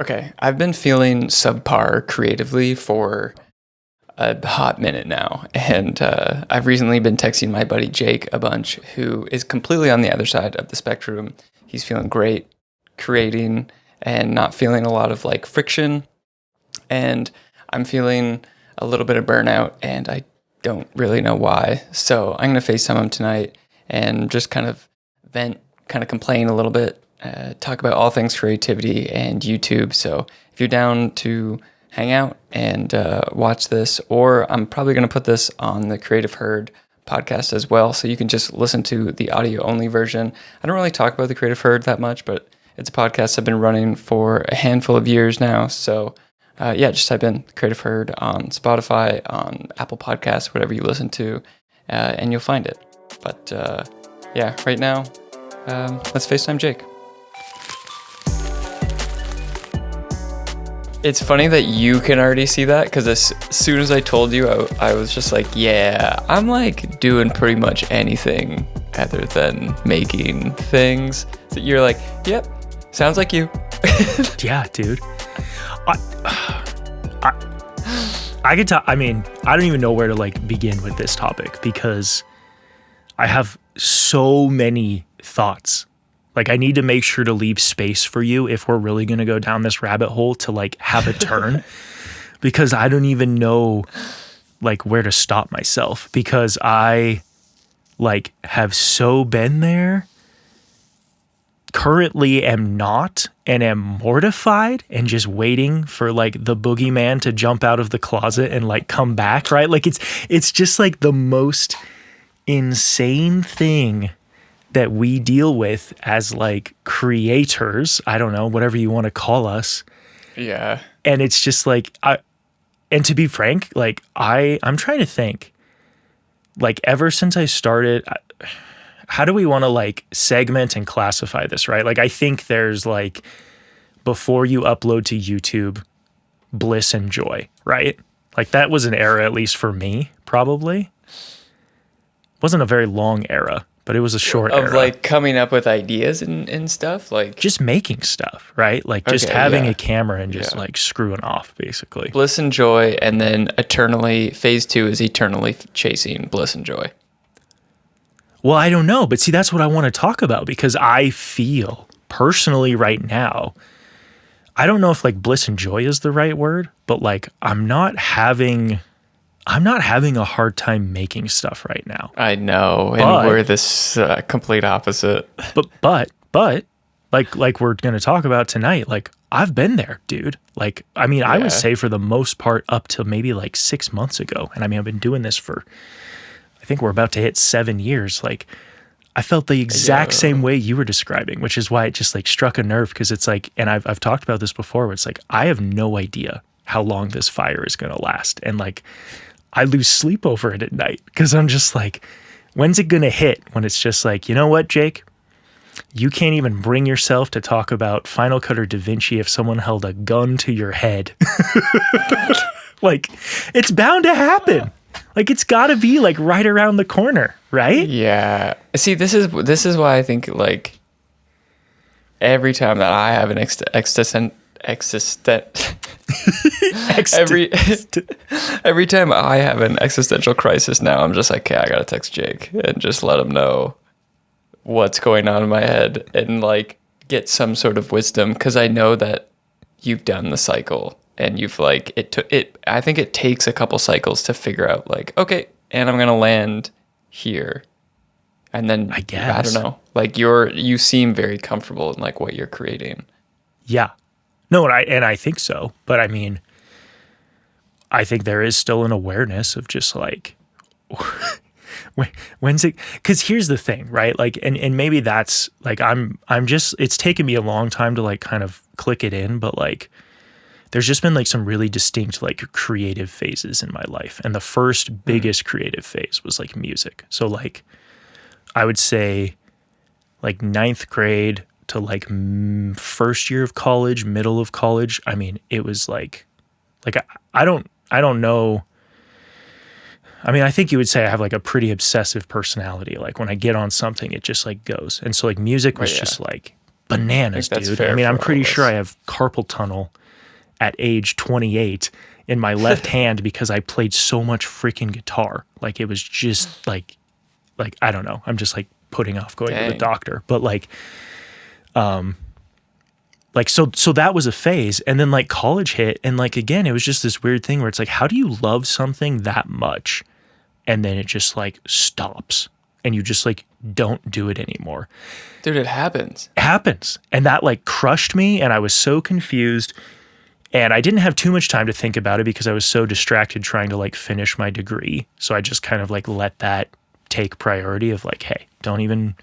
Okay, I've been feeling subpar creatively for a hot minute now, and I've recently been texting my buddy Jake a bunch, who is completely on the other side of the spectrum. He's feeling great creating and not feeling a lot of like friction, and I'm feeling a little bit of burnout, and I don't really know why. So I'm gonna FaceTime him tonight and just kind of vent, kind of complain a little bit, talk about all things creativity and YouTube. So if you're down to hang out and watch this, or I'm probably going to put this on the Creative Herd podcast as well, so you can just listen to the audio only version. I don't really talk about the Creative Herd that much, but it's a podcast I've been running for a handful of years now. So yeah, just type in Creative Herd on Spotify, on Apple Podcasts, whatever you listen to, and you'll find it. But yeah, right now, let's FaceTime Jake. It's funny that you can already see that, because as soon as I told you, I was just like, yeah, I'm like doing pretty much anything other than making things. So you're like, yep, sounds like you. Yeah, dude. I could talk. I mean, I don't even know where to like begin with this topic, because I have so many thoughts. Like, I need to make sure to leave space for you if we're really going to go down this rabbit hole to like have a turn, because I don't even know like where to stop myself, because I like have so been there, currently am not, and am mortified and just waiting for like the boogeyman to jump out of the closet and like come back, right? Like it's just like the most insane thing that we deal with as like creators, I don't know, whatever you want to call us. Yeah. And it's just like, and to be frank, like I'm trying to think, like ever since I started, how do we want to like segment and classify this, right? Like I think there's like, before you upload to YouTube, bliss and joy, right? Like that was an era, at least for me, probably. Wasn't a very long era, but it was a short era. Of like coming up with ideas and stuff, like just making stuff, right? Like just having a camera and just like screwing off, basically. Bliss and joy, and then eternally, phase 2 is eternally chasing bliss and joy. Well, I don't know, but see, that's what I want to talk about, because I feel personally right now, I don't know if like bliss and joy is the right word, but like I'm not having a hard time making stuff right now. I know, and we're this complete opposite. But like we're going to talk about tonight, like I've been there, dude. Like, I mean, I would say for the most part up to maybe like 6 months ago. And I mean, I've been doing this for, I think we're about to hit 7 years. Like I felt the exact same way you were describing, which is why it just like struck a nerve, because it's like, and I've talked about this before, where it's like, I have no idea how long this fire is going to last. And like, I lose sleep over it at night, because I'm just like, when's it going to hit? When it's just like, you know what, Jake? You can't even bring yourself to talk about Final Cut or DaVinci if someone held a gun to your head. Like, it's bound to happen. Like, it's got to be like right around the corner, right? Yeah. See, this is why I think like every time that I have an every time I have an existential crisis now, I'm just like, okay, I gotta text Jake and just let him know what's going on in my head and like get some sort of wisdom, because I know that you've done the cycle and you've like I think it takes a couple cycles to figure out like, okay, and I'm gonna land here, and then I guess, I don't know, like you seem very comfortable in like what you're creating. Yeah. No, and I think so. But I mean, I think there is still an awareness of just like, when's it? Because here's the thing, right? Like, and maybe that's like, I'm just, it's taken me a long time to like kind of click it in, but like, there's just been like some really distinct like creative phases in my life. And the first biggest creative phase was like music. So like, I would say like 9th grade to like first year of college, middle of college. I mean, it was like I don't know. I mean, I think you would say I have like a pretty obsessive personality. Like when I get on something, it just like goes. And so like music was just like bananas, that's dude. fair I mean, for I'm all pretty of sure us. I have carpal tunnel at age 28 in my left hand because I played so much freaking guitar. Like it was just like I don't know. I'm just like putting off going to the Dang. doctor. But like so that was a phase, and then like college hit, and like again it was just this weird thing where it's like, how do you love something that much and then it just like stops and you just like don't do it anymore? Dude, it happens. It happens. And that like crushed me, and I was so confused, and I didn't have too much time to think about it because I was so distracted trying to like finish my degree. So I just kind of like let that take priority of like, hey, don't even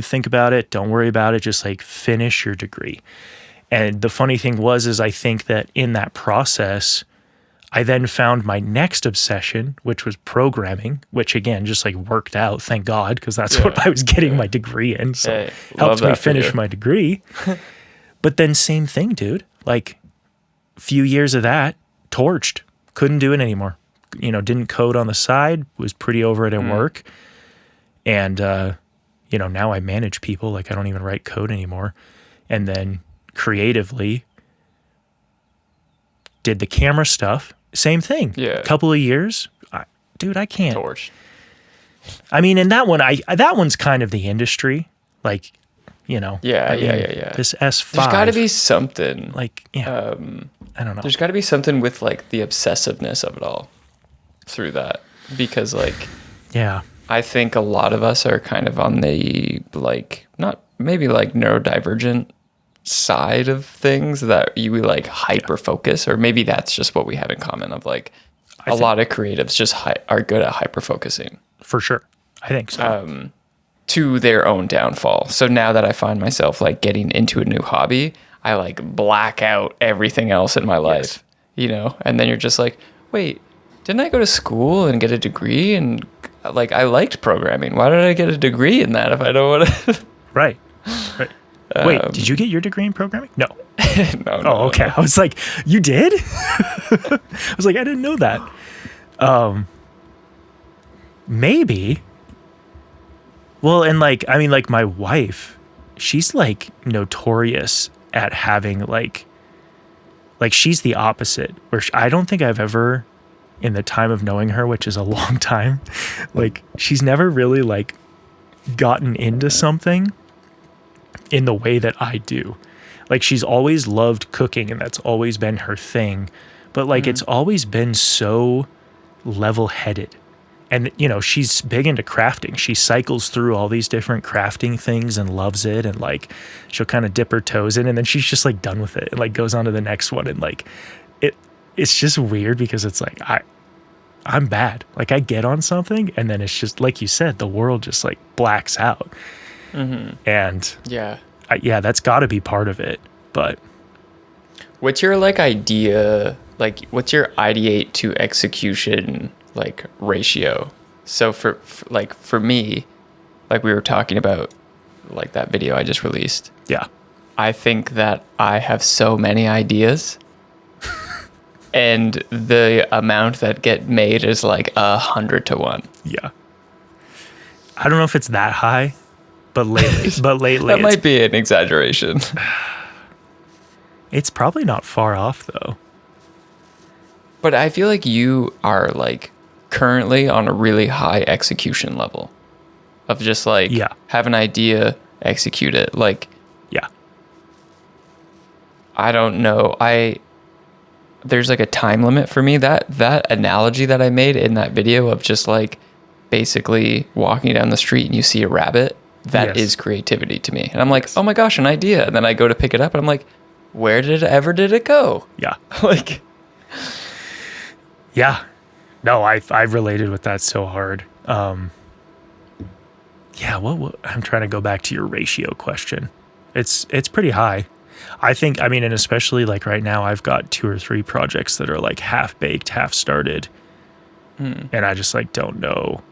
think about it. Don't worry about it. Just like finish your degree. And the funny thing is I think that in that process, I then found my next obsession, which was programming, which again, just like worked out, thank God, because that's what I was getting my degree in. So Hey, helped love me that for finish you. my degree. But then same thing, dude. Like a few years of that, torched. Couldn't do it anymore. You know, didn't code on the side, was pretty over it at work. And, you know, now I manage people. Like I don't even write code anymore. And then creatively did the camera stuff. Same thing. Yeah. Couple of years. Dude, I can't. Torch. I mean, and that one, that one's kind of the industry. Like, you know. Yeah, I mean, yeah. This S5. There's got to be something. Like, yeah. I don't know. There's got to be something with like the obsessiveness of it all through that, because like Yeah. I think a lot of us are kind of on the like not maybe like neurodivergent side of things that you like hyper focus, or maybe that's just what we have in common of like a lot of creatives just are good at hyper focusing For sure. I think so. to their own downfall. So now that I find myself like getting into a new hobby, I like black out everything else in my life, you know? And then you're just like, wait, didn't I go to school and get a degree? And like, I liked programming. Why did I get a degree in that if I don't want to? Right. Wait, did you get your degree in programming? No. No. Oh, okay. I was like, you did? I was like, I didn't know that. Maybe. Well, and like, I mean, like my wife, she's like notorious at having like she's the opposite, where I don't think I've ever, in the time of knowing her, which is a long time, like she's never really like gotten into something in the way that I do. Like she's always loved cooking and that's always been her thing, but like it's always been so level-headed. And you know, she's big into crafting. She cycles through all these different crafting things and loves it, and like she'll kind of dip her toes in and then she's just like done with it and like goes on to the next one. And like it's just weird because it's like I'm bad. Like I get on something and then it's just like you said, the world just like blacks out. And Yeah. yeah, that's got to be part of it. But What's your like idea, like what's your ideate to execution like ratio? So for like for me, like we were talking about like that video I just released, yeah, I think that I have so many ideas and the amount that get made is like 100 to 1. yeah. I don't know if it's that high, but lately, That might be an exaggeration. it's probably not far off though. But I feel like you are like currently on a really high execution level of just like have an idea, execute it. Like, Yeah. I don't know. There's like a time limit for me. That analogy that I made in that video of just like basically walking down the street and you see a rabbit, that is creativity to me. And I'm like, oh my gosh, an idea. And then I go to pick it up and I'm like, where did it go? Yeah. Like, Yeah. No, I related with that so hard. Yeah, what I'm trying to go back to your ratio question. It's pretty high. I think, I mean, and especially like right now, I've got 2 or 3 projects that are like half baked, half started. And I just like don't know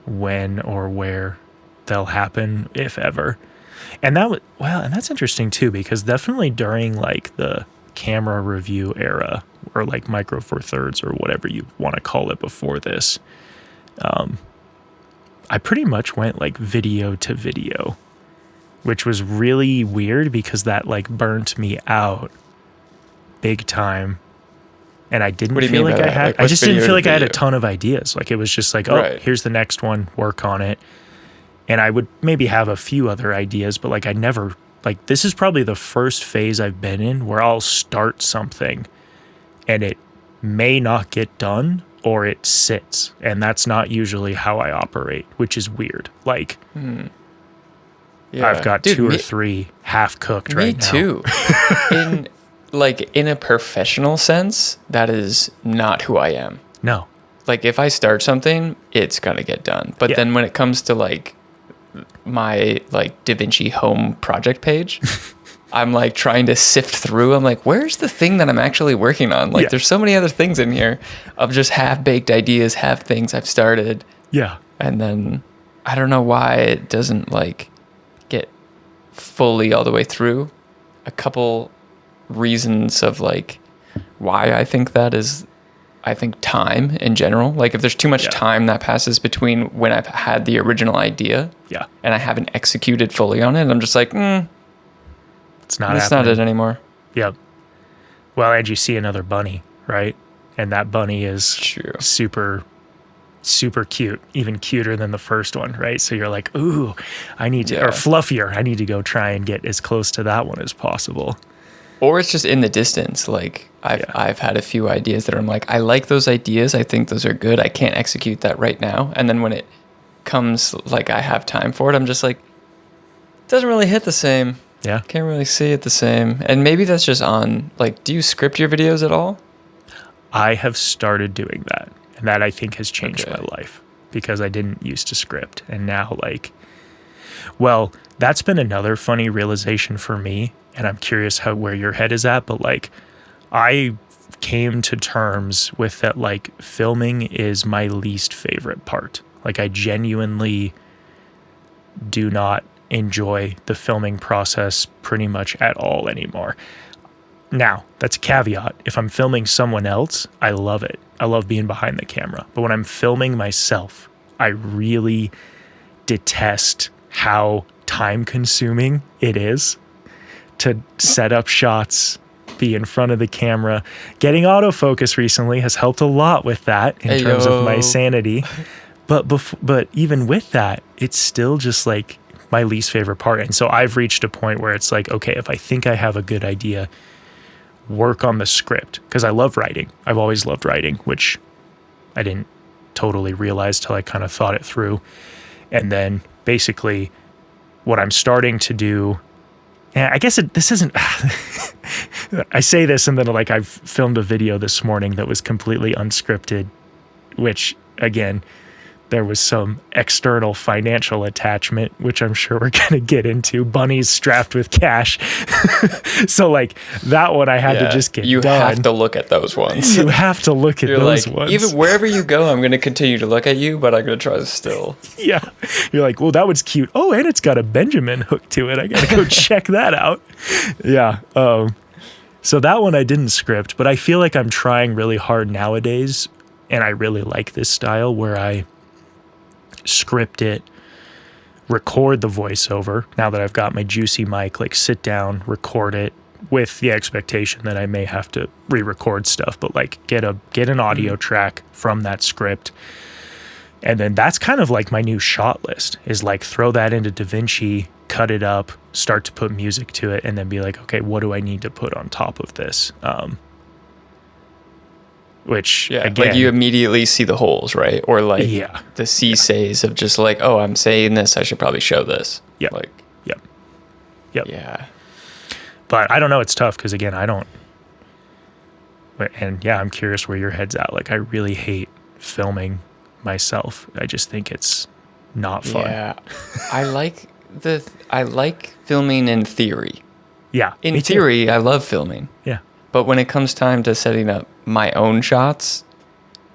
when or where they'll happen, if ever. And and that's interesting too, because definitely during like the camera review era, or like Micro Four Thirds or whatever you want to call it before this, I pretty much went like video to video. which was really weird because that like burnt me out big time. And I didn't feel like I had, I just didn't feel like I had a ton of ideas. Like it was just like, oh, here's the next one, work on it. And I would maybe have a few other ideas, but like I never, like this is probably the first phase I've been in where I'll start something and it may not get done or it sits. And that's not usually how I operate, which is weird. Like I've got two or three half cooked right now. Me too. In a professional sense, that is not who I am. No. Like if I start something, it's gonna get done. But then when it comes to like my like DaVinci Home project page, I'm like trying to sift through. I'm like, where's the thing that I'm actually working on? Like there's so many other things in here of just half-baked ideas, half things I've started. Yeah. And then I don't know why it doesn't like get fully all the way through. A couple reasons of like why I think that is, I think time in general. Like if there's too much time that passes between when I've had the original idea and I haven't executed fully on it, I'm just like, it's not it anymore. Yep. Well, and you see another bunny, right? And that bunny is super, super cute, even cuter than the first one, right? So you're like, ooh, I need to, or fluffier. I need to go try and get as close to that one as possible. Or it's just in the distance. Like I've had a few ideas that I'm like, I like those ideas. I think those are good. I can't execute that right now. And then when it comes, like I have time for it, I'm just like, it doesn't really hit the same. Yeah. Can't really see it the same. And maybe that's just on, like, do you script your videos at all? I have started doing that. And that I think has changed my life because I didn't used to script. And now like, well, that's been another funny realization for me. And I'm curious where your head is at, but like I came to terms with that, like filming is my least favorite part. Like I genuinely do not enjoy the filming process pretty much at all anymore. Now, that's a caveat. If I'm filming someone else, I love it. I love being behind the camera. But when I'm filming myself, I really detest how time consuming it is to set up shots, be in front of the camera. Getting autofocus recently has helped a lot with that in terms of my sanity. But even with that, it's still just like my least favorite part. And so I've reached a point where it's like, okay, if I think I have a good idea, work on the script. Because I love writing. I've always loved writing, which I didn't totally realize till I kind of thought it through. And then basically what I'm starting to do, and I guess this isn't, I say this and then like I've filmed a video this morning that was completely unscripted, which again, there was some external financial attachment, which I'm sure we're going to get into. Bunnies strapped with cash. So like that one I had to just get done. You have to look at those ones. You have to look at those ones. Even wherever you go, I'm going to continue to look at you, but I'm going to try to still. Yeah. You're like, well, that one's cute. Oh, and it's got a Benjamin hook to it. I got to go check that out. Yeah. So that one I didn't script, but I feel like I'm trying really hard nowadays. And I really like this style where I script it, record the voiceover. Now that I've got my juicy mic, like sit down, record it with the expectation that I may have to re-record stuff, but like get an audio track from that script. And then that's kind of like my new shot list is like throw that into DaVinci, cut it up, start to put music to it, and then be like, okay, what do I need to put on top of this? Which again, like you immediately see the holes, right? Or like the says of just like, oh, I'm saying this, I should probably show this. Yeah. Like, yep. Yeah. But I don't know. It's tough because again, I don't. And yeah, I'm curious where your head's at. Like, I really hate filming myself. I just think it's not fun. Yeah. I like filming in theory. Yeah. In theory, I love filming. Yeah. But when it comes time to setting up my own shots,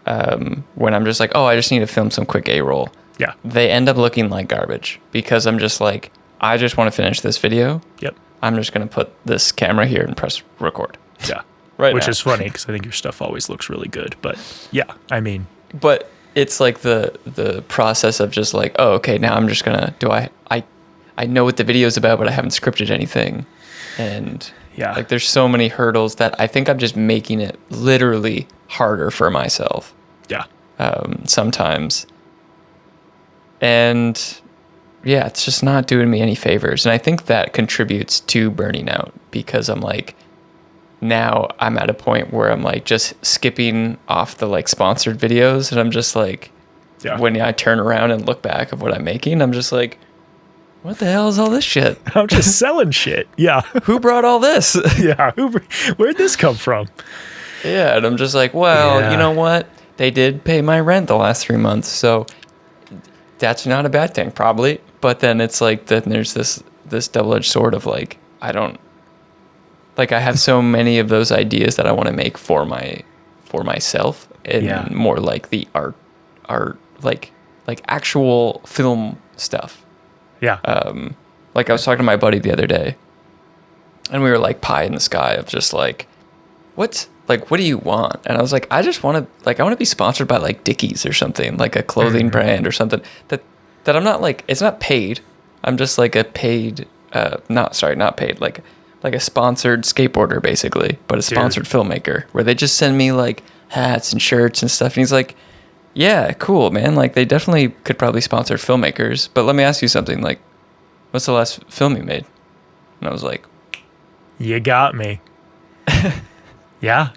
when I'm just like, oh, I just need to film some quick A-roll. Yeah. They end up looking like garbage because I'm just like, I just want to finish this video. Yep. I'm just going to put this camera here and press record. Yeah. Right. Which is funny because I think your stuff always looks really good. But yeah, I mean. But it's like the process of just like, oh, okay, now I'm just going to, I know what the video's about, but I haven't scripted anything. And Yeah. like there's so many hurdles that I think I'm just making it literally harder for myself. Yeah. Sometimes. And yeah, it's just not doing me any favors. And I think that contributes to burning out because I'm like, now I'm at a point where I'm like just skipping off the like sponsored videos. And I'm just like, when I turn around and look back of what I'm making, I'm just like, what the hell is all this shit? I'm just selling shit. Yeah. Who brought all this? Yeah. Where'd this come from? Yeah. And I'm just like, well, you know what? They did pay my rent the last 3 months. So that's not a bad thing, probably. But then it's like, then there's this double-edged sword of like, I have so many of those ideas that I want to make for myself and more like the art, like actual film stuff. Yeah. Like I was talking to my buddy the other day and we were like pie in the sky of just like, what do you want? And I was like, I just want to, I want to be sponsored by like Dickies or something, like a clothing brand or something that I'm not like, it's not paid. I'm just like a paid, not paid, like a sponsored skateboarder basically, but a sponsored filmmaker where they just send me like hats and shirts and stuff. And he's like, yeah, cool, man. Like they definitely could probably sponsor filmmakers, but let me ask you something. Like, what's the last film you made? And I was like, you got me. Yeah.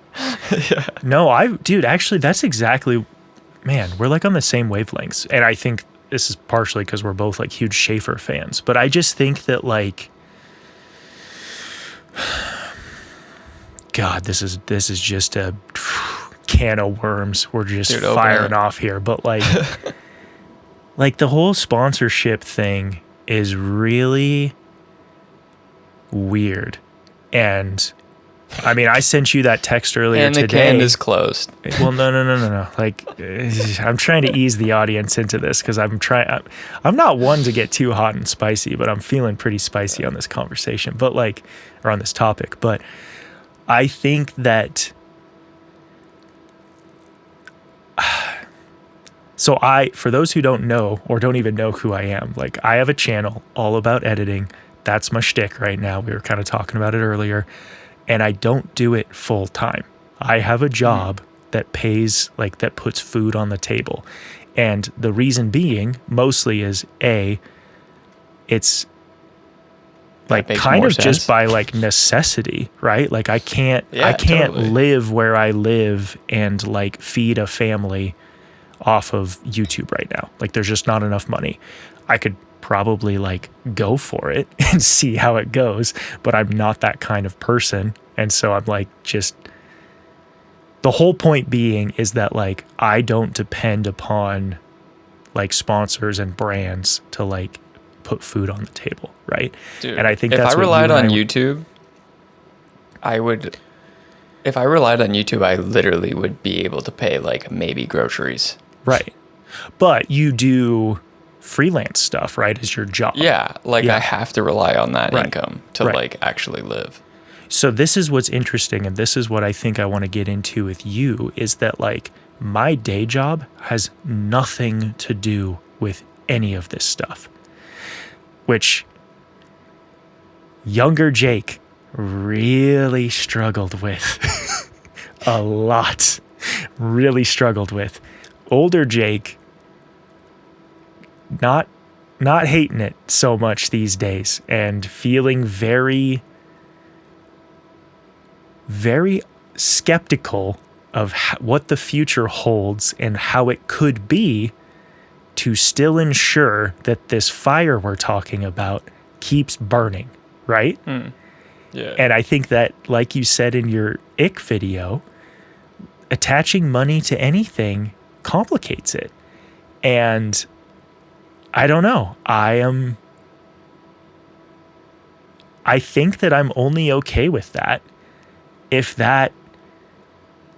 Yeah. No, actually, that's exactly, man, we're like on the same wavelengths. And I think this is partially because we're both like huge Schaefer fans, but I just think that like, God, this is just a can of worms. We're just firing off here. But like, like the whole sponsorship thing is really weird. And I mean, I sent you that text earlier today. And the can is closed. Well, no. Like, I'm trying to ease the audience into this because I'm not one to get too hot and spicy, but I'm feeling pretty spicy on this conversation, but like, or on this topic. But I think that, so for those who don't know or don't even know who I am, like I have a channel all about editing. That's my shtick right now. We were kind of talking about it earlier. And I don't do it full time. I have a job that pays, like that puts food on the table. And the reason being mostly is it's like kind of sense. Just by like necessity, right? Like I can't totally live where I live and like feed a family off of YouTube right now. Like there's just not enough money. I could probably like go for it and see how it goes, but I'm not that kind of person. And so I'm like, just the whole point being is that like I don't depend upon like sponsors and brands to like put food on the table, right? Dude, and I think if that's I relied on YouTube, if I relied on YouTube, I literally would be able to pay like maybe groceries. Right. But you do freelance stuff, right, as your job. Yeah, like I have to rely on that income to like actually live. So this is what's interesting, and this is what I think I want to get into with you, is that like my day job has nothing to do with any of this stuff, which younger Jake really struggled with a lot, really struggled with. Older Jake, not hating it so much these days and feeling very, very skeptical of what the future holds and how it could be to still ensure that this fire we're talking about keeps burning, right? Yeah. And I think that, like you said in your ick video, attaching money to anything complicates it. And I don't know. I think that I'm only okay with that if that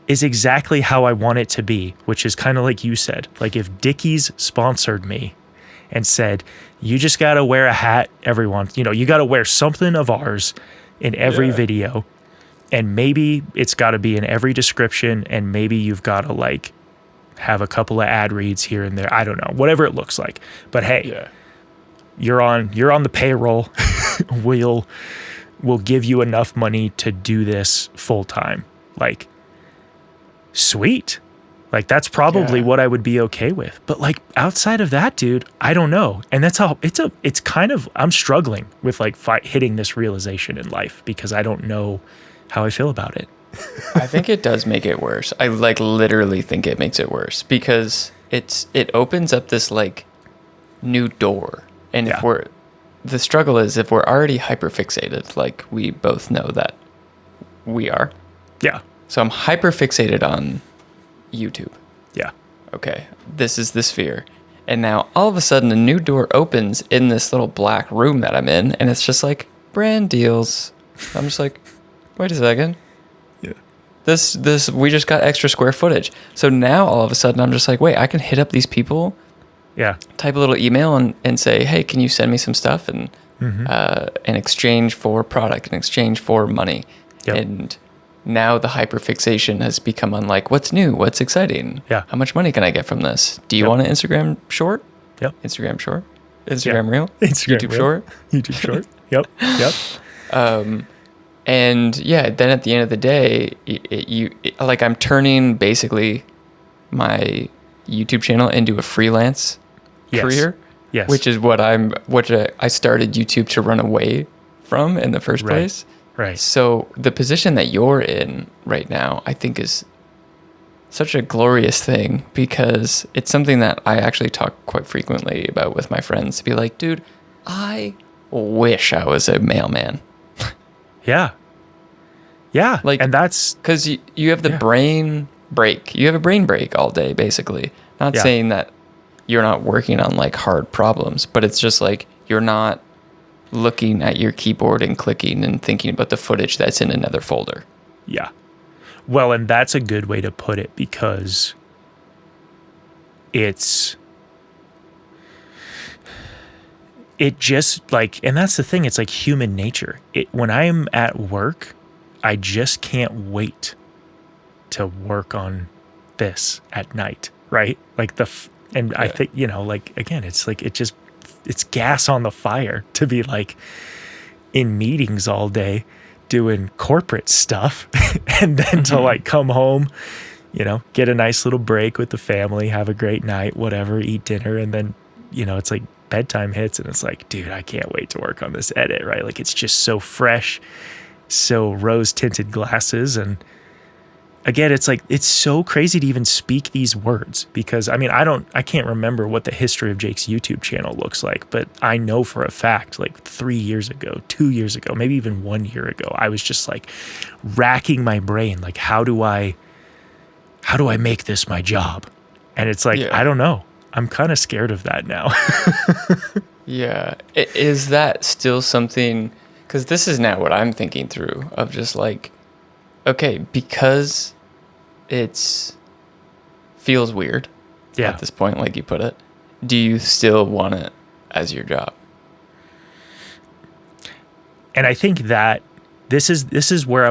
is exactly how I want it to be, which is kind of like you said. Like if Dickies sponsored me and said, you just got to wear a hat every once, you got to wear something of ours in every video, and maybe it's got to be in every description, and maybe you've got to like have a couple of ad reads here and there. I don't know, whatever it looks like. But hey, you're on the payroll. we'll give you enough money to do this full time. Like, sweet. Like, that's probably what I would be okay with. But like, outside of that, dude, I don't know. And that's how it's kind of, I'm struggling with like hitting this realization in life because I don't know how I feel about it. I think it does make it worse. I like literally think it makes it worse because it opens up this like new door. And the struggle is if we're already hyperfixated, like we both know that we are. Yeah. So I'm hyperfixated on YouTube. Yeah. Okay. This is the sphere. And now all of a sudden a new door opens in this little black room that I'm in. And it's just like brand deals. I'm just like, wait a second. Yeah. This, we just got extra square footage. So now all of a sudden I'm just like, wait, I can hit up these people. Yeah. Type a little email and say, hey, can you send me some stuff? And in exchange for product, in exchange for money. Yep. And now the hyperfixation has become on like, what's new? What's exciting? Yeah. How much money can I get from this? Do you want an Instagram short? Yep. Instagram short? Instagram reel? Instagram YouTube reel. short? YouTube short. Yep. Yep. And yeah, then at the end of the day, like I'm turning basically my YouTube channel into a freelance career. Yes. Which is what I started YouTube to run away from in the first place. Right. So the position that you're in right now, I think is such a glorious thing because it's something that I actually talk quite frequently about with my friends to be like, dude, I wish I was a mailman. Yeah. Yeah. Like, and that's because you have the brain break. You have a brain break all day, basically. Not saying that you're not working on like hard problems, but it's just like you're not looking at your keyboard and clicking and thinking about the footage that's in another folder. Yeah. Well, and that's a good way to put it because it just like, and that's the thing, it's like human nature. When I'm at work, I just can't wait to work on this at night, right? Like I think, like, again, it's like, it's gas on the fire to be like in meetings all day doing corporate stuff and then to like come home, get a nice little break with the family, have a great night, whatever, eat dinner. And then, it's like bedtime hits and it's like, dude, I can't wait to work on this edit, right? Like it's just so fresh, so rose tinted glasses. And again, it's like, it's so crazy to even speak these words because I can't remember what the history of Jake's YouTube channel looks like, but I know for a fact, like 3 years ago, 2 years ago, maybe even 1 year ago, I was just like racking my brain. Like, how do I make this my job? And it's like, I don't know. I'm kind of scared of that now. Yeah. Is that still something, because this is now what I'm thinking through of just like, okay, because feels weird at this point, like you put it, do you still want it as your job? And I think that this is where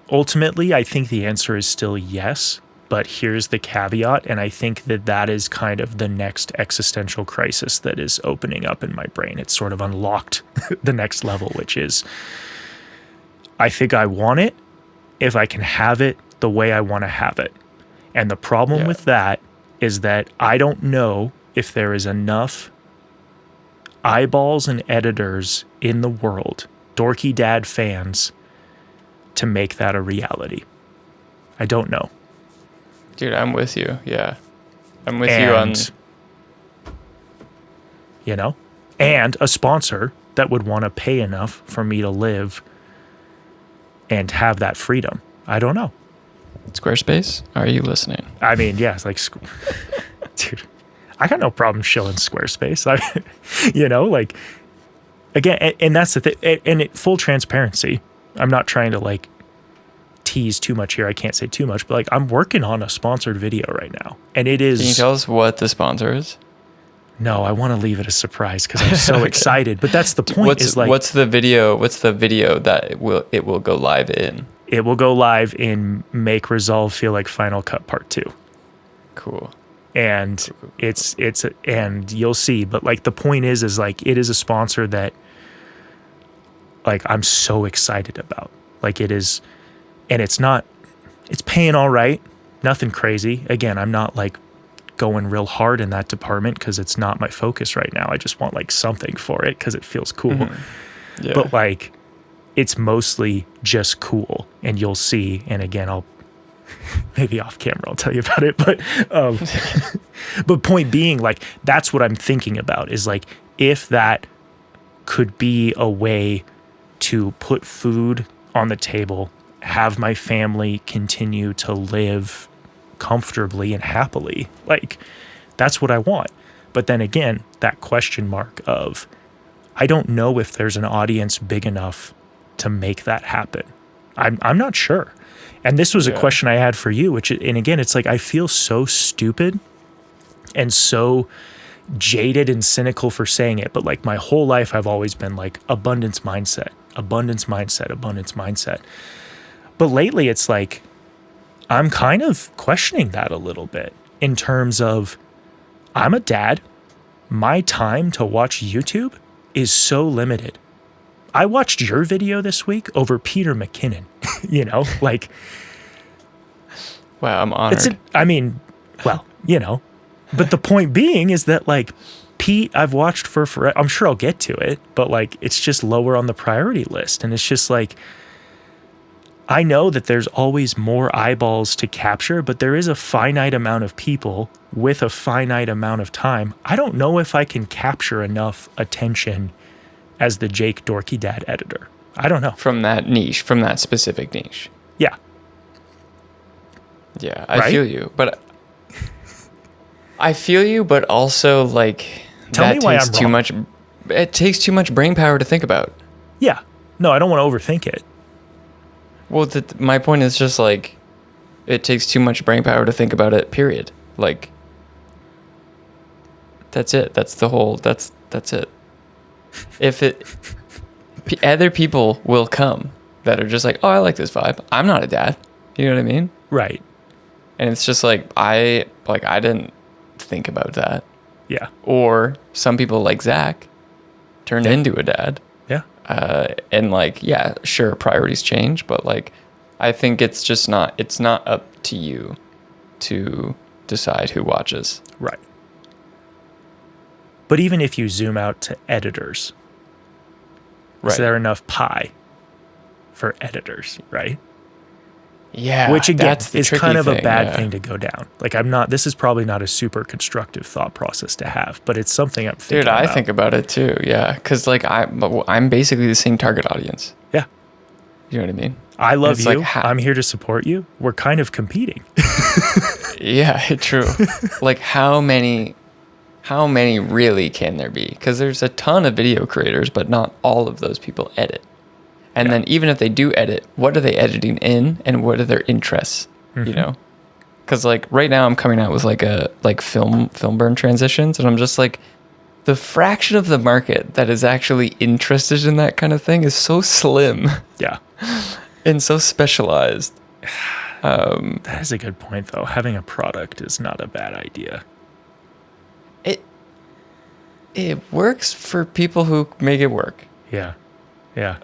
ultimately I think the answer is still yes, but here's the caveat, and I think that is kind of the next existential crisis that is opening up in my brain. It's sort of unlocked the next level, which is I think I want it if I can have it the way I want to have it. And the problem with that is that I don't know if there is enough eyeballs and editors in the world, Dorky Dad fans, to make that a reality. I don't know. Dude, I'm with you. Yeah. I'm with you on... And a sponsor that would want to pay enough for me to live and have that freedom. I don't know. Squarespace, are you listening? I mean, yeah, it's like, dude, I got no problem shilling Squarespace. Like, again, and that's the thing. And full transparency, I'm not trying to like tease too much here. I can't say too much, but like I'm working on a sponsored video right now, and it is. Can you tell us what the sponsor is? No, I want to leave it a surprise because I'm so excited. But that's the point. What's the video that it will go live in? It will go live in Make Resolve Feel Like Final Cut Part 2. Cool. And and you'll see. But like the point is like it is a sponsor that like I'm so excited about. Like it is, and it's paying all right, nothing crazy. Again, I'm not like going real hard in that department because it's not my focus right now. I just want like something for it because it feels cool. Mm-hmm. Yeah. But like it's mostly just cool, and you'll see. And again, I'll maybe off camera I'll tell you about it. But but point being, like that's what I'm thinking about is like if that could be a way to put food on the table, have my family continue to live comfortably and happily. Like that's what I want. But then again, that question mark of I don't know if there's an audience big enough to make that happen. I'm not sure. And this was a question I had for you, and again, it's like I feel so stupid and so jaded and cynical for saying it, but like my whole life I've always been like abundance mindset. But lately it's like I'm kind of questioning that a little bit in terms of I'm a dad. My time to watch YouTube is so limited. I watched your video this week over Peter McKinnon, like. Wow, I'm honored. But the point being is that like Pete, I've watched for forever. I'm sure I'll get to it, but like it's just lower on the priority list. And it's just like, I know that there's always more eyeballs to capture, but there is a finite amount of people with a finite amount of time. I don't know if I can capture enough attention as the Jake Dorky Dad editor. I don't know. From that specific niche. Yeah. Yeah, I feel you. But also like Tell me why I'm too wrong. much. It takes too much brain power to think about. Yeah. No, I don't want to overthink it. Well, my point is just like, it takes too much brain power to think about it, period. Like, that's it. That's it. Other people will come that are just like, oh, I like this vibe. I'm not a dad. You know what I mean? Right. And it's just like, I didn't think about that. Yeah. Or some people like Zach turned into a dad. Yeah. And like, yeah, sure, priorities change, but like, I think it's not up to you to decide who watches. Right. But even if you zoom out to editors, is there enough pie for editors, right? Yeah. Which again is kind of thing, a bad thing to go down. Like this is probably not a super constructive thought process to have, but it's something I'm thinking about. Dude, I think about it too. Yeah. Cause like I'm basically the same target audience. Yeah. You know what I mean? I love you. Like, I'm here to support you. We're kind of competing. Yeah, true. Like how many really can there be? Because there's a ton of video creators, but not all of those people edit. And then even if they do edit, what are they editing in, and what are their interests? Mm-hmm. You know, because like right now I'm coming out with like film burn transitions, and I'm just like, the fraction of the market that is actually interested in that kind of thing is so slim. Yeah, and so specialized. That is a good point, though. Having a product is not a bad idea. It works for people who make it work. Yeah. Yeah.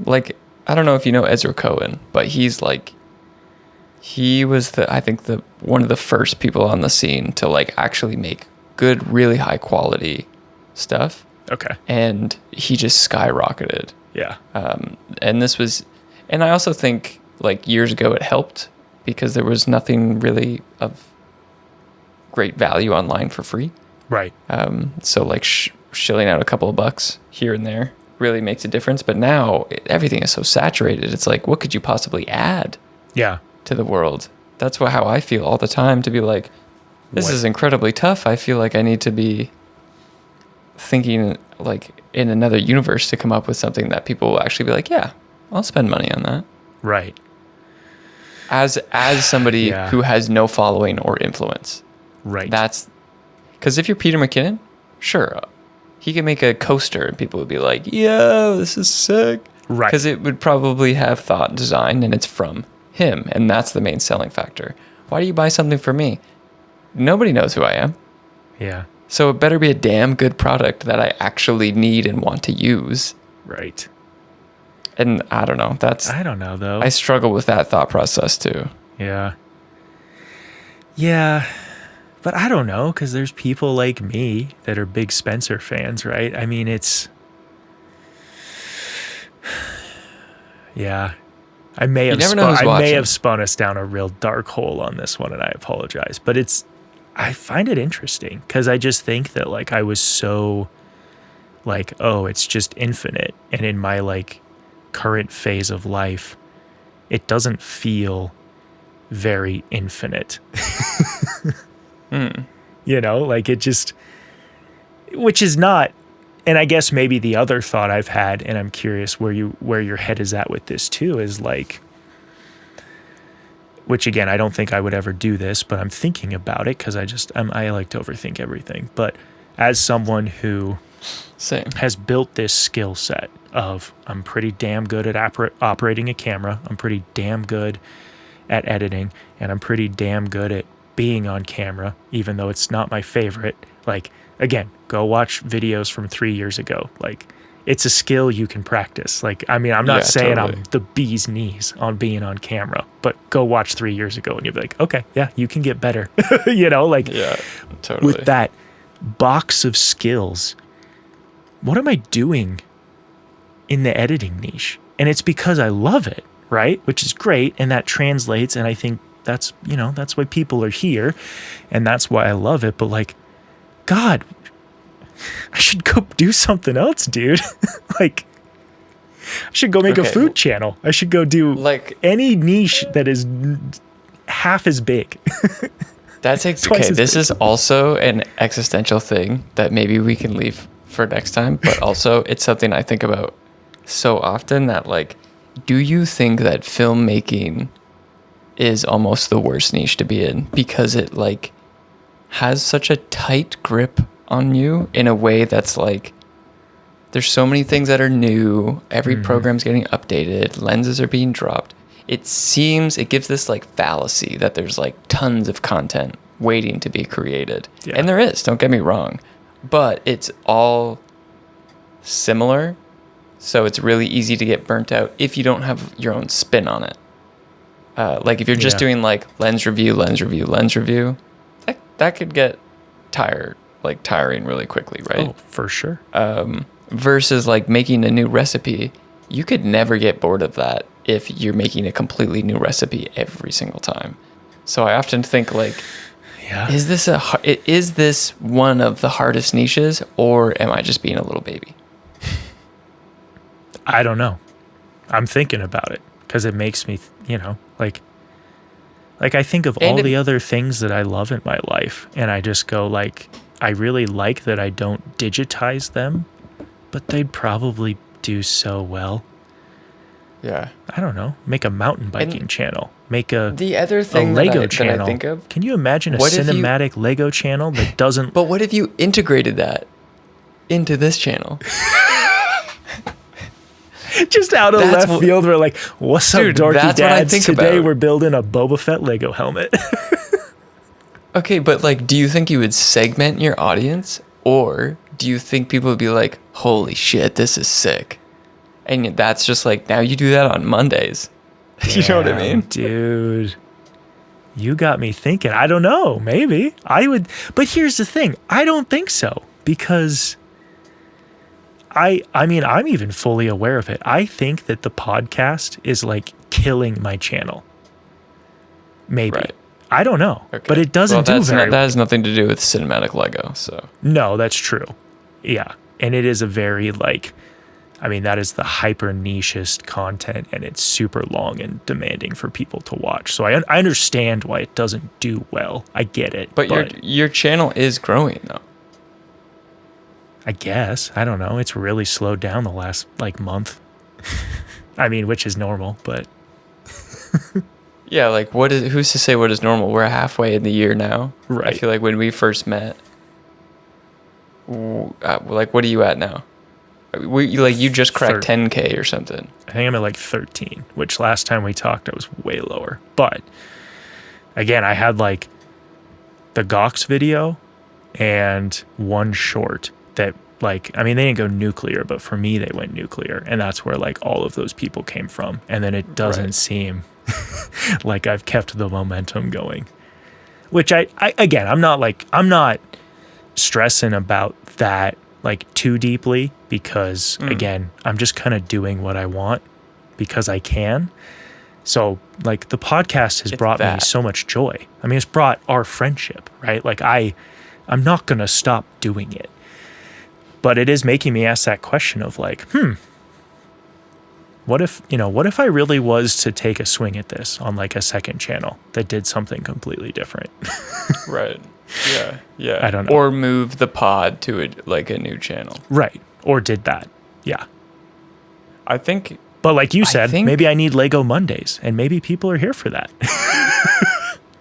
Like, I don't know if you know Ezra Cohen, but he was one of the first people on the scene to like actually make good, really high quality stuff. Okay. And he just skyrocketed. Yeah. And I also think like years ago it helped because there was nothing really of great value online for free. Right. So like shilling out a couple of bucks here and there really makes a difference. But now everything is so saturated. It's like, what could you possibly add? Yeah. To the world? That's how I feel all the time, to be like, this is incredibly tough. I feel like I need to be thinking like in another universe to come up with something that people will actually be like, yeah, I'll spend money on that. Right. As somebody who has no following or influence. Right. That's because if you're Peter McKinnon, sure, he could make a coaster and people would be like, yo, this is sick. Right. Because it would probably have thought and design, and it's from him. And that's the main selling factor. Why do you buy something from me? nobody knows who I am. Yeah. So it better be a damn good product that I actually need and want to use. Right. And I don't know. I don't know though. I struggle with that thought process too. Yeah. Yeah. But I don't know, because there's people like me that are big Spencer fans, right? I mean, it's... Yeah. I may have spun us down a real dark hole on this one, and I apologize. But I find it interesting, because I just think that, like, I was so, like, oh, it's just infinite. And in my, like, current phase of life, it doesn't feel very infinite. You know, like it just, which is not, and I guess maybe the other thought I've had, and I'm curious where your head is at with this too, is like, which again, I don't think I would ever do this, but I'm thinking about it because I like to overthink everything. But as someone who has built this skill set of, I'm pretty damn good at operating a camera, I'm pretty damn good at editing, and I'm pretty damn good at being on camera, even though it's not my favorite. Like, again, go watch videos from 3 years ago. Like, it's a skill you can practice. Like, I mean, I'm not saying totally. I'm the bee's knees on being on camera, but go watch 3 years ago and you'll be like, okay, yeah, you can get better. You know, like, yeah, totally. With that box of skills, what am I doing in the editing niche? And it's because I love it, right? Which is great. And that translates. And I think that's why people are here. And that's why I love it. But like, God, I should go do something else, dude. Like, I should go make a food channel. I should go do like any niche that is half as big. That's okay. This is also an existential thing that maybe we can leave for next time. But also, it's something I think about so often that, like, do you think that filmmaking is almost the worst niche to be in because it, like, has such a tight grip on you in a way that's like, there's so many things that are new, every program's getting updated, lenses are being dropped. It gives this like fallacy that there's like tons of content waiting to be created. Yeah. And there is, don't get me wrong, but it's all similar. So it's really easy to get burnt out if you don't have your own spin on it. Like if you're just doing like lens review, that could get tiring really quickly, right? Oh, for sure. Versus like making a new recipe, you could never get bored of that if you're making a completely new recipe every single time. So I often think like, is this one of the hardest niches, or am I just being a little baby? I don't know. I'm thinking about it because it makes me, like I think of all the other things that I love in my life, and I just go like, I really like that I don't digitize them, but they'd probably do so well. Yeah. I don't know. Make a mountain biking channel. Make the other thing Lego that channel. I think of. Can you imagine a cinematic Lego channel that doesn't? But what if you integrated that into this channel? Just out of left field, we're like, what's up, dorky dads? Today we're building a Boba Fett Lego helmet. Okay, but like, do you think you would segment your audience, or do you think people would be like, holy shit, this is sick? And that's just like, now you do that on Mondays. You know what I mean? Dude, you got me thinking. I don't know. Maybe I would. But here's the thing. I don't think so, because I mean, I'm even fully aware of it. I think that the podcast is like killing my channel. Maybe. Right. I don't know. Okay. But it doesn't do very well. That has nothing to do with cinematic Lego, so. No, that's true. Yeah. And it is a very like, I mean, that is the hyper nichest content, and it's super long and demanding for people to watch. So I understand why it doesn't do well. I get it. But your channel is growing though. I guess. I don't know. It's really slowed down the last like month. I mean, which is normal, but yeah, like who's to say what is normal? We're halfway in the year now. Right. I feel like when we first met, like, what are you at now? You just cracked 10K or something. I think I'm at like 13, which last time we talked, I was way lower. But again, I had like the Gox video and one short that, like, I mean, they didn't go nuclear, but for me, they went nuclear. And that's where, like, all of those people came from. And then it doesn't seem like I've kept the momentum going. Which again, I'm not stressing about that, like, too deeply because, again, I'm just kind of doing what I want because I can. So, like, the podcast has brought me so much joy. I mean, it's brought our friendship, right? Like, I'm not going to stop doing it. But it is making me ask that question of, like, what if I really was to take a swing at this on, like, a second channel that did something completely different? Right. Yeah. Yeah. I don't know. Or move the pod to a new channel. Right. Or did that. Yeah. I think. But like you said, maybe I need Lego Mondays, and maybe people are here for that.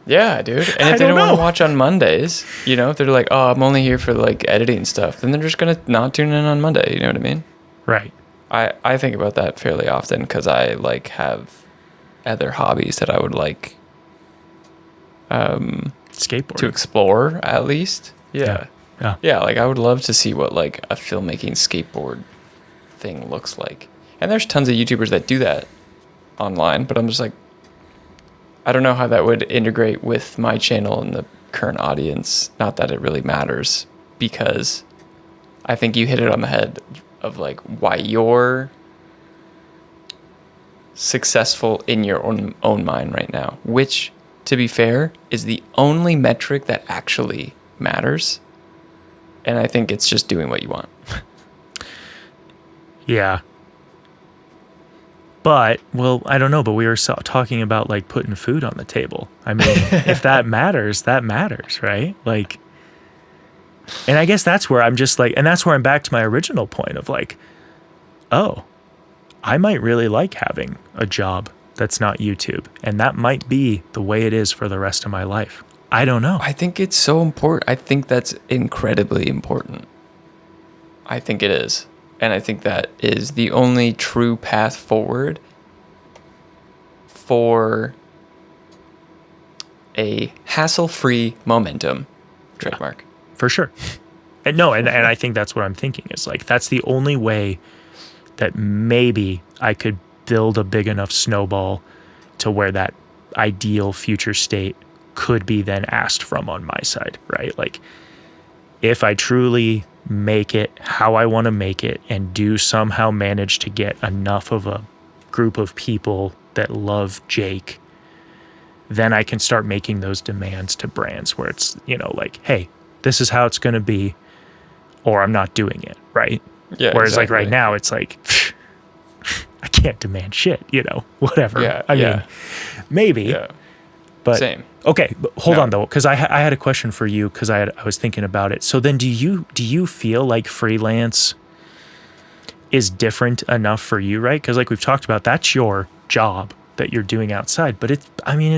Yeah, dude. And if they don't want to watch on Mondays, if they're like, oh, I'm only here for, like, editing stuff, then they're just going to not tune in on Monday. You know what I mean? Right. I think about that fairly often because I, like, have other hobbies that I would like skateboard to explore, at least. Yeah. Yeah. Like, I would love to see what, like, a filmmaking skateboard thing looks like. And there's tons of YouTubers that do that online, but I'm just like, I don't know how that would integrate with my channel and the current audience. Not that it really matters, because I think you hit it on the head of, like, why you're successful in your own mind right now, which, to be fair, is the only metric that actually matters. And I think it's just doing what you want. Yeah. But, well, I don't know, but we were talking about, like, putting food on the table. I mean, if that matters, right? Like, and I guess that's where I'm just like, and that's where I'm back to my original point of, like, oh, I might really like having a job that's not YouTube. And that might be the way it is for the rest of my life. I don't know. I think it's so important. I think that's incredibly important. I think it is. And I think that is the only true path forward for a hassle-free momentum trademark. Yeah, for sure. And no, and I think that's what I'm thinking is, like, that's the only way that maybe I could build a big enough snowball to where that ideal future state could be then asked from on my side, right? Like, if I truly make it how I want to make it and do somehow manage to get enough of a group of people that love Jake, then I can start making those demands to brands where it's, like, hey, this is how it's going to be, or I'm not doing it, right? Yeah. Whereas, exactly. like, right now, it's like, I can't demand shit, whatever. Yeah. I mean, maybe. Yeah. But same. Okay, but hold on though, because I had a question for you because I was thinking about it. So then, do you feel like freelance is different enough for you, right? Because, like we've talked about, that's your job that you're doing outside, but it's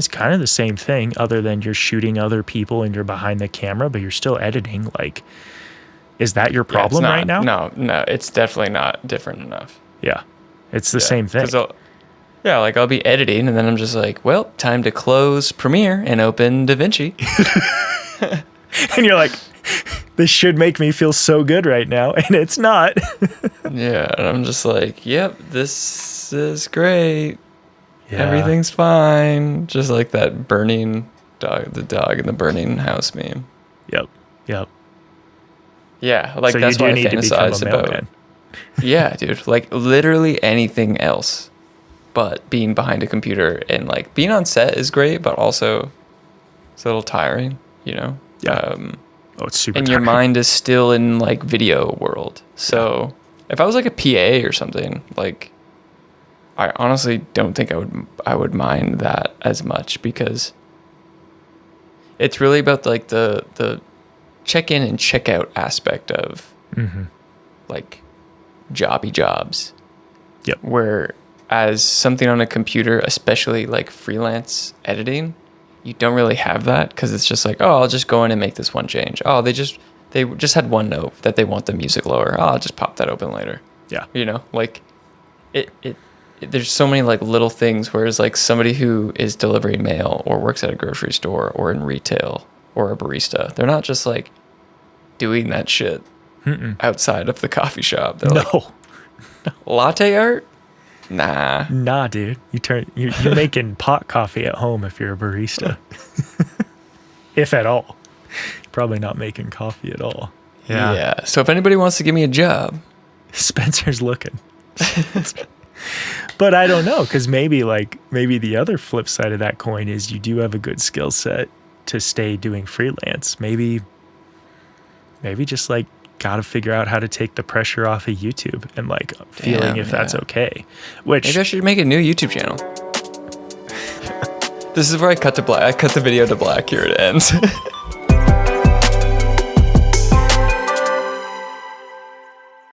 kind of the same thing, other than you're shooting other people and you're behind the camera, but you're still editing. Like, is that your problem right now? No, it's definitely not different enough. Yeah, it's the same thing. Yeah, like, I'll be editing, and then I'm just like, well, time to close Premiere and open DaVinci. And you're like, this should make me feel so good right now, and it's not. Yeah, and I'm just like, yep, this is great. Yeah. Everything's fine. Just like that burning dog, the dog in the burning house meme. Yep. Yeah, like, so that's what I need fantasize to become a about. mailman. Yeah, dude, like, literally anything else but being behind a computer. And, like, being on set is great, but also it's a little tiring, Yeah. It's super and tiring. your mind is still in, like, video world. So if I was, like, a PA or something, like, I honestly don't think I would mind that as much, because it's really about, like, the check-in and check-out aspect of like, jobby jobs. Yep. Where as something on a computer, especially, like, freelance editing, you don't really have that, because it's just like, oh, I'll just go in and make this one change. Oh, they just had one note that they want the music lower. Oh, I'll just pop that open later. Yeah. Like, it there's so many, like, little things, whereas, like, somebody who is delivering mail or works at a grocery store or in retail or a barista. They're not just like doing that shit outside of the coffee shop. They're like, latte art? Nah, dude. You're making pot coffee at home if you're a barista. If at all. Probably not making coffee at all. Yeah. So if anybody wants to give me a job, Spencer's looking. But I don't know, because maybe the other flip side of that coin is you do have a good skill set to stay doing freelance. Maybe just like got to figure out how to take the pressure off of YouTube and like feeling if that's okay. Which maybe I should make a new YouTube channel. This is where I cut to black. I cut the video to black. Here it ends.